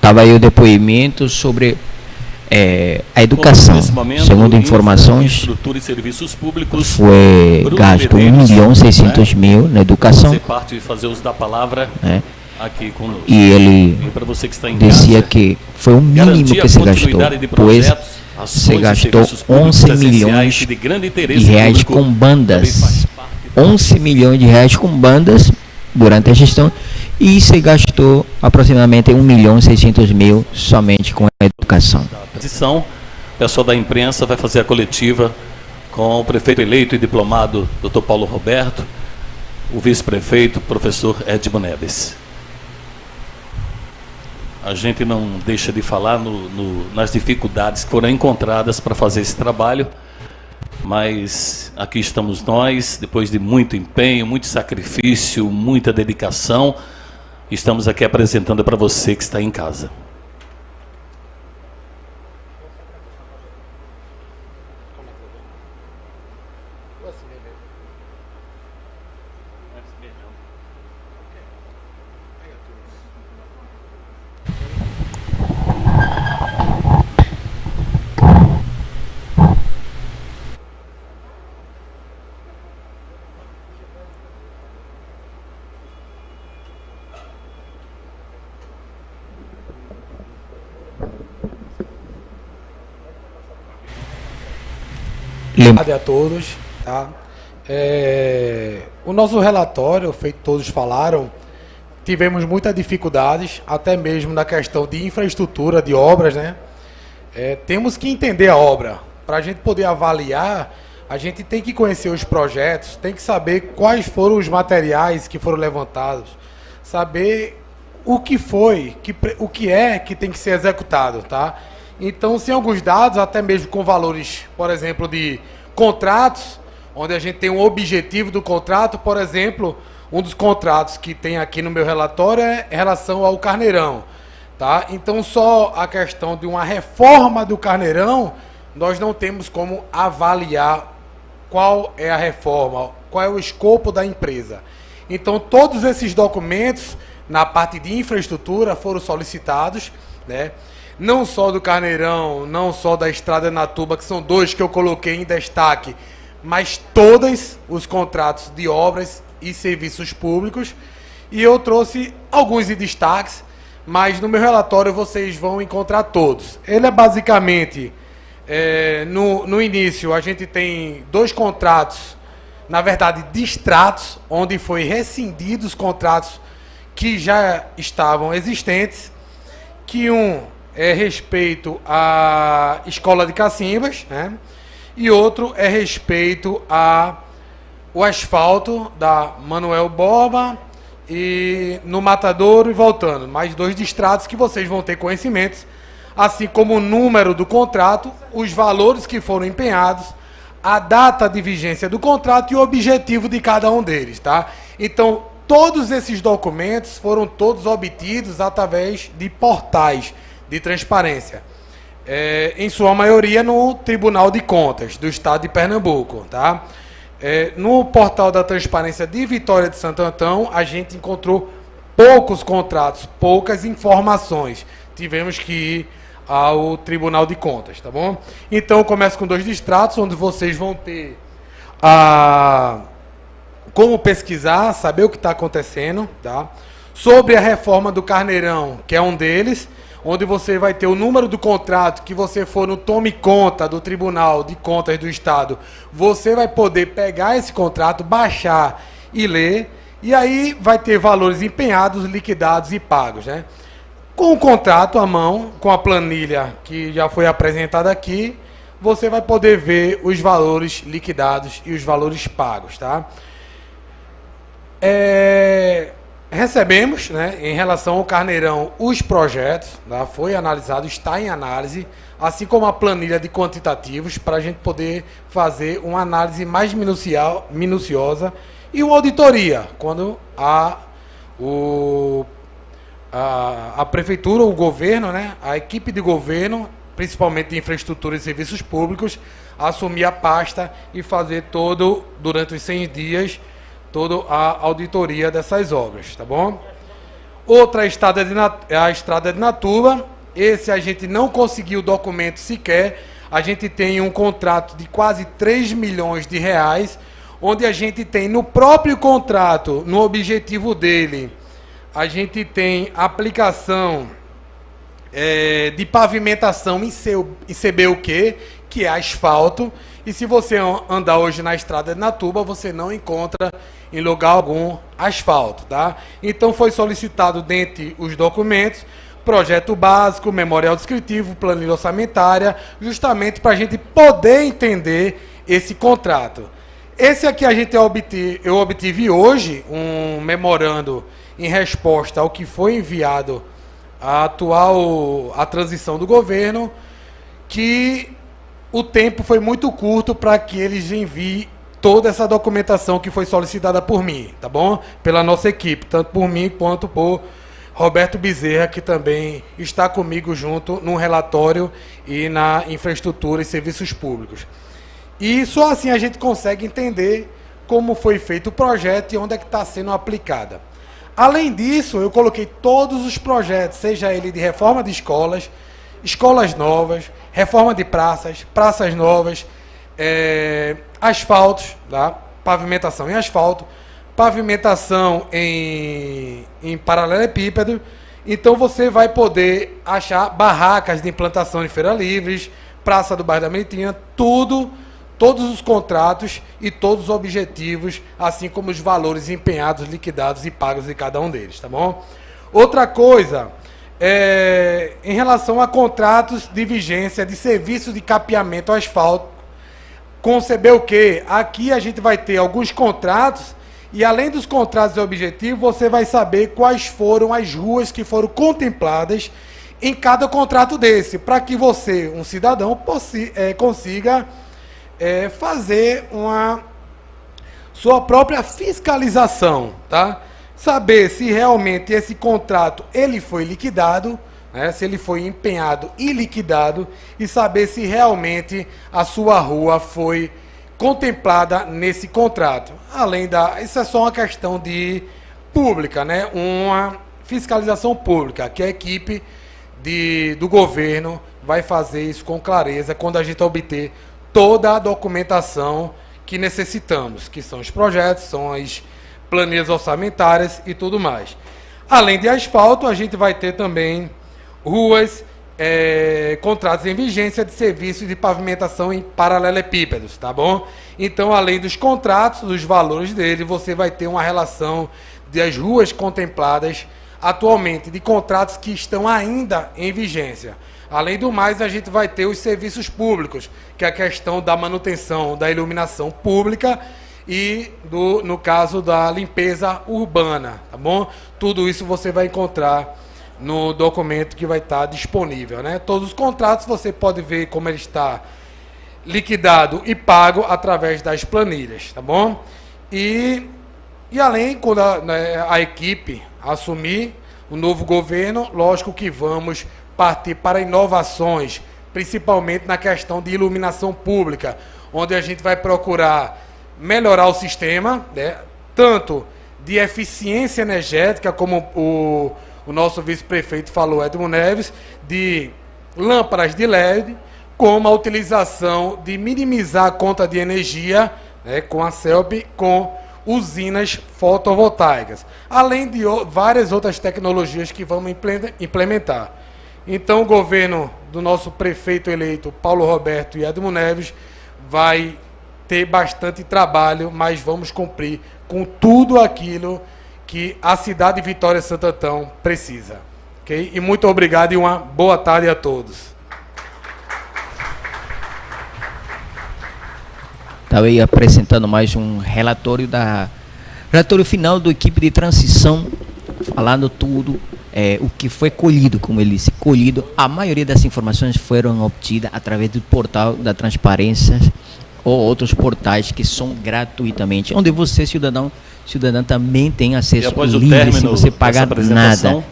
estava aí o depoimento sobre a educação. Momento, segundo informações, estrutura e serviços públicos, foi gasto 1.600.000 na educação. Fazer parte de fazer uso da palavra aqui conosco. E ele você que está em dizia casa, que foi o mínimo que se gastou, pois se gastou 11 milhões de reais com bandas. 11 milhões de reais com bandas durante a gestão, e se gastou aproximadamente 1.600.000 somente com a educação. O pessoal da imprensa vai fazer a coletiva com o prefeito eleito e diplomado, Dr. Paulo Roberto, o vice-prefeito, professor Edmo Neves. A gente não deixa de falar nas dificuldades que foram encontradas para fazer esse trabalho, mas aqui estamos nós, depois de muito empenho, muito sacrifício, muita dedicação, estamos aqui apresentando para você que está em casa. Boa tarde a todos. Tá? O nosso relatório, feito todos falaram, tivemos muitas dificuldades, até mesmo na questão de infraestrutura, de obras, né? Temos que entender a obra. Para a gente poder avaliar, a gente tem que conhecer os projetos, tem que saber quais foram os materiais que foram levantados, saber o que foi, o que é que tem que ser executado, tá? Então, sem alguns dados, até mesmo com valores, por exemplo, de contratos, onde a gente tem um objetivo do contrato, por exemplo, um dos contratos que tem aqui no meu relatório é em relação ao Carneirão, tá? Então, só a questão de uma reforma do Carneirão, nós não temos como avaliar qual é a reforma, qual é o escopo da empresa. Então, todos esses documentos, na parte de infraestrutura, foram solicitados, né? Não só do Carneirão, não só da Estrada Natuba, que são dois que eu coloquei em destaque, mas todos os contratos de obras e serviços públicos. E eu trouxe alguns em destaques, mas no meu relatório vocês vão encontrar todos. Ele é basicamente, no início, a gente tem dois contratos, na verdade, distratos, onde foi rescindidos os contratos que já estavam existentes, que um é respeito à Escola de Cacimbas, né? E outro é respeito ao asfalto da Manuel Borba e no Matadouro e voltando. Mais dois distratos que vocês vão ter conhecimentos, assim como o número do contrato, os valores que foram empenhados, a data de vigência do contrato e o objetivo de cada um deles, tá? Então, todos esses documentos foram todos obtidos através de portais de transparência, em sua maioria no Tribunal de Contas do Estado de Pernambuco, tá? No portal da transparência de Vitória de Santo Antão, a gente encontrou poucos contratos, poucas informações. Tivemos que ir ao Tribunal de Contas, tá bom? Então, eu começo com dois distratos, onde vocês vão ter como pesquisar, saber o que está acontecendo, tá? Sobre a reforma do Carneirão, que é um deles, onde você vai ter o número do contrato que você for no Tome Conta do Tribunal de Contas do Estado, você vai poder pegar esse contrato, baixar e ler, e aí vai ter valores empenhados, liquidados e pagos, né? Com o contrato à mão, com a planilha que já foi apresentada aqui, você vai poder ver os valores liquidados e os valores pagos, tá? Recebemos, né, em relação ao Carneirão, os projetos, tá? Foi analisado, está em análise, assim como a planilha de quantitativos, para a gente poder fazer uma análise mais minuciosa e uma auditoria, quando a prefeitura, o governo, né, a equipe de governo, principalmente de infraestrutura e serviços públicos, assumir a pasta e fazer durante os 100 dias, toda a auditoria dessas obras, tá bom? Outra é a estrada de Natuba. Esse a gente não conseguiu documento sequer. A gente tem um contrato de quase 3 milhões de reais, onde a gente tem no próprio contrato, no objetivo dele, a gente tem aplicação de pavimentação em CBUQ, que é asfalto. E se você andar hoje na estrada de Natuba, você não encontra em lugar algum asfalto, tá? Então foi solicitado dentre os documentos projeto básico, memorial descritivo, planilha orçamentária, justamente para a gente poder entender esse contrato. Esse aqui eu obtive hoje um memorando em resposta ao que foi enviado à transição do governo, que o tempo foi muito curto para que eles enviem toda essa documentação que foi solicitada por mim, tá bom? Pela nossa equipe, tanto por mim quanto por Roberto Bezerra, que também está comigo junto no relatório e na infraestrutura e serviços públicos. E só assim a gente consegue entender como foi feito o projeto e onde é que está sendo aplicada. Além disso, eu coloquei todos os projetos, seja ele de reforma de escolas, escolas novas, reforma de praças, praças novas, asfaltos, tá? Pavimentação em asfalto, pavimentação em paralelepípedo. Então você vai poder achar barracas de implantação de feira livres, praça do bairro da Meritina, todos os contratos e todos os objetivos, assim como os valores empenhados, liquidados e pagos de cada um deles, tá bom? Outra coisa, em relação a contratos de vigência de serviços de capeamento asfalto, conceber o quê? Aqui a gente vai ter alguns contratos. E além dos contratos e objetivos, você vai saber quais foram as ruas que foram contempladas em cada contrato desse, para que você, um cidadão, consiga fazer uma sua própria fiscalização, tá? Saber se realmente esse contrato ele foi liquidado, né? Se ele foi empenhado e liquidado, e saber se realmente a sua rua foi contemplada nesse contrato. Isso é só uma questão de pública, né? Uma fiscalização pública, que a equipe do governo vai fazer isso com clareza quando a gente obter toda a documentação que necessitamos, que são os projetos, são as planilhas orçamentárias e tudo mais. Além de asfalto, a gente vai ter também ruas, contratos em vigência de serviços de pavimentação em paralelepípedos, tá bom? Então, além dos contratos, dos valores dele, você vai ter uma relação das ruas contempladas atualmente, de contratos que estão ainda em vigência. Além do mais, a gente vai ter os serviços públicos, que é a questão da manutenção da iluminação pública e, no caso, da limpeza urbana, tá bom? Tudo isso você vai encontrar no documento que vai estar disponível, né? Todos os contratos você pode ver como ele está liquidado e pago através das planilhas, tá bom? E além, quando a equipe assumir o novo governo, lógico que vamos partir para inovações, principalmente na questão de iluminação pública, onde a gente vai procurar melhorar o sistema, né? Tanto de eficiência energética, como o nosso vice-prefeito falou, Edmo Neves, de lâmpadas de LED, como a utilização de minimizar a conta de energia, né, com a CELP, com usinas fotovoltaicas, além de várias outras tecnologias que vamos implementar. Então, o governo do nosso prefeito eleito, Paulo Roberto e Edmo Neves, vai ter bastante trabalho, mas vamos cumprir com tudo aquilo que a cidade de Vitória Santo Antão precisa. Okay? E muito obrigado e uma boa tarde a todos. Estava aí apresentando mais um relatório final da equipe de transição, falando tudo, o que foi colhido, como ele disse, colhido. A maioria das informações foram obtidas através do portal da transparência ou outros portais que são gratuitamente, onde você, cidadão também tem acesso livre, sem você pagar nada.